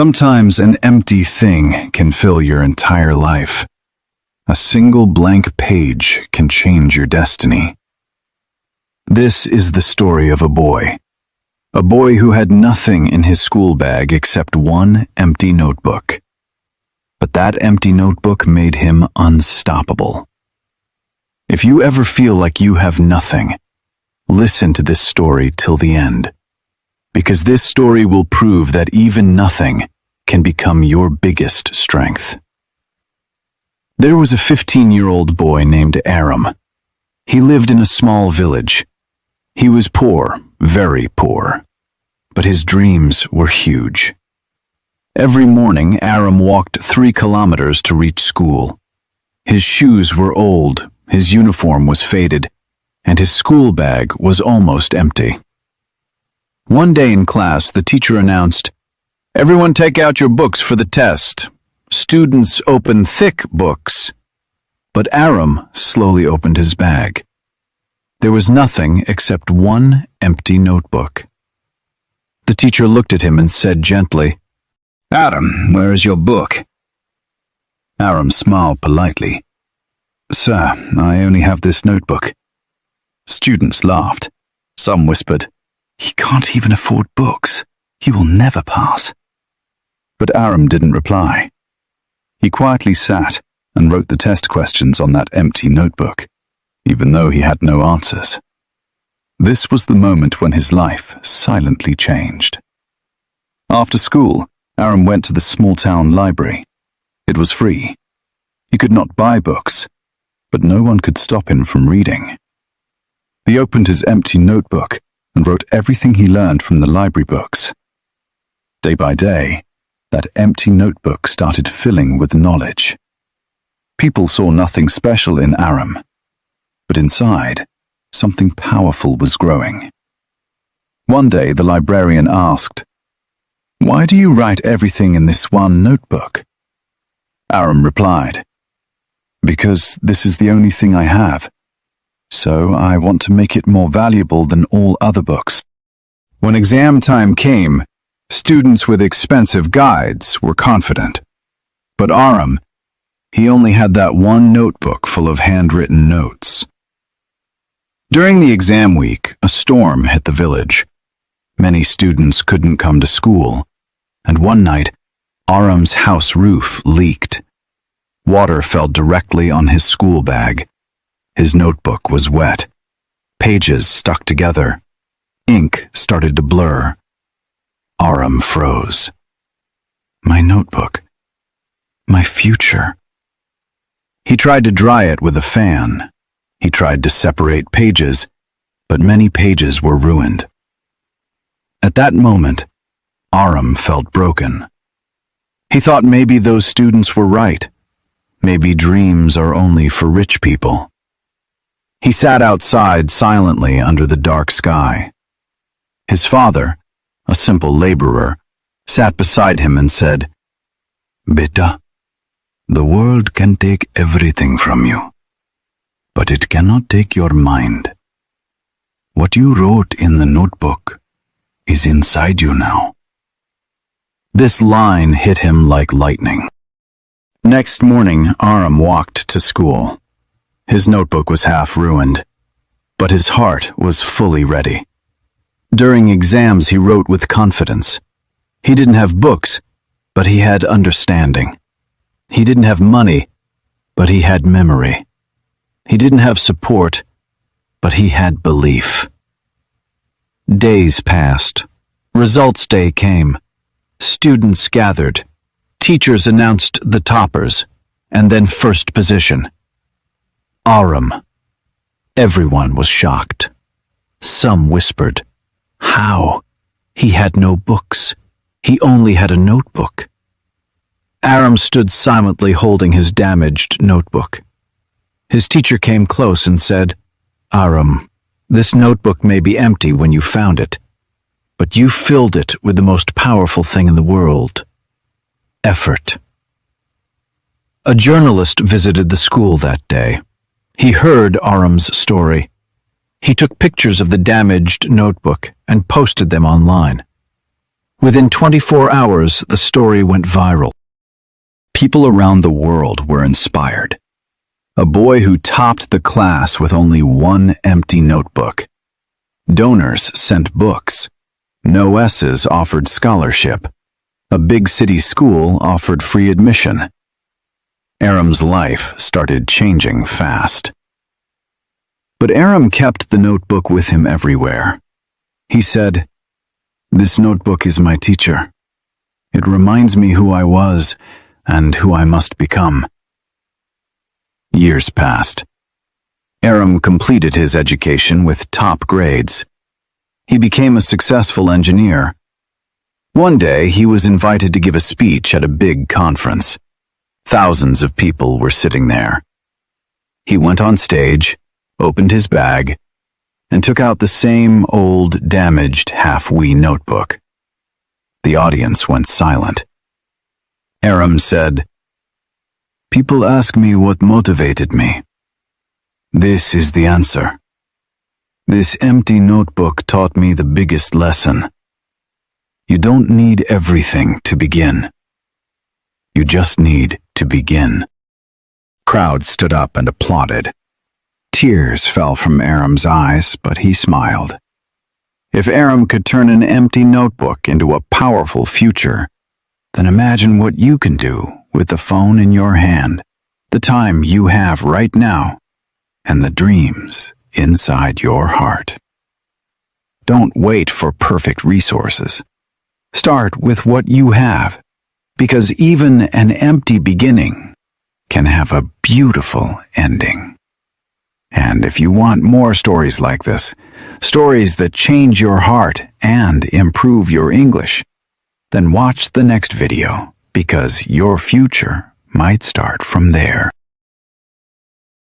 Sometimes an empty thing can fill your entire life. A single blank page can change your destiny. This is the story of a boy who had nothing in his school bag except one empty notebook. But that empty notebook made him unstoppable. If you ever feel like you have nothing, listen to this story till the end, because this story will prove that even nothing can become your biggest strength. There was a 15-year-old boy named Arum. He lived in a small village. He was poor, very poor, but his dreams were huge. Every morning, Arum walked 3 kilometers to reach school. His shoes were old, his uniform was faded, and his school bag was almost empty. One day in class, the teacher announced, "Everyone take out your books for the test. Students open thick books." But Arum slowly opened his bag. There was nothing except one empty notebook. The teacher looked at him and said gently, "Arum, where is your book?" Arum smiled politely. "Sir, I only have this notebook." Students laughed. Some whispered, "He can't even afford books. He will never pass." But Arum didn't reply. He quietly sat and wrote the test questions on that empty notebook, even though he had no answers. This was the moment when his life silently changed. After school, Arum went to the small-town library. It was free. He could not buy books, but no one could stop him from reading. He opened his empty notebook and wrote everything he learned from the library books. Day by day, that empty notebook started filling with knowledge. People saw nothing special in Arum, but inside, something powerful was growing. One day, the librarian asked, "Why do you write everything in this one notebook?" Arum replied, "Because this is the only thing I have. So I want to make it more valuable than all other books." When exam time came, students with expensive guides were confident. But Arum, he only had that one notebook full of handwritten notes. During the exam week, a storm hit the village. Many students couldn't come to school, and one night, Arum's house roof leaked. Water fell directly on his school bag. His notebook was wet. Pages stuck together. Ink started to blur. Arum froze. My notebook. My future. He tried to dry it with a fan. He tried to separate pages, but many pages were ruined. At that moment, Arum felt broken. He thought maybe those students were right. Maybe dreams are only for rich people. He sat outside silently under the dark sky. His father, a simple laborer, sat beside him and said, "Beta, the world can take everything from you, but it cannot take your mind. What you wrote in the notebook is inside you now." This line hit him like lightning. Next morning, Arum walked to school. His notebook was half ruined, but his heart was fully ready. During exams, he wrote with confidence. He didn't have books, but he had understanding. He didn't have money, but he had memory. He didn't have support, but he had belief. Days passed. Results day came. Students gathered. Teachers announced the toppers, and then first position. Arum. Everyone was shocked. Some whispered, "How? He had no books. He only had a notebook." Arum stood silently holding his damaged notebook. His teacher came close and said, "Arum, this notebook may be empty when you found it, but you filled it with the most powerful thing in the world: effort." A journalist visited the school that day. He heard Arum's story. He took pictures of the damaged notebook and posted them online. Within 24 hours, the story went viral. People around the world were inspired. A boy who topped the class with only one empty notebook. Donors sent books. No S's offered scholarship. A big city school offered free admission. Arum's life started changing fast. But Arum kept the notebook with him everywhere. He said, "This notebook is my teacher. It reminds me who I was and who I must become." Years passed. Arum completed his education with top grades. He became a successful engineer. One day, he was invited to give a speech at a big conference. Thousands of people were sitting there. He went on stage, opened his bag, and took out the same old, damaged, half-wee notebook. The audience went silent. Arum said, "People ask me what motivated me. This is the answer. This empty notebook taught me the biggest lesson. You don't need everything to begin. You just need to begin." Crowds stood up and applauded. Tears fell from Arum's eyes, but he smiled. If Arum could turn an empty notebook into a powerful future, then imagine what you can do with the phone in your hand, the time you have right now, and the dreams inside your heart. Don't wait for perfect resources. Start with what you have, because even an empty beginning can have a beautiful ending. And if you want more stories like this, stories that change your heart and improve your English, then watch the next video, because your future might start from there.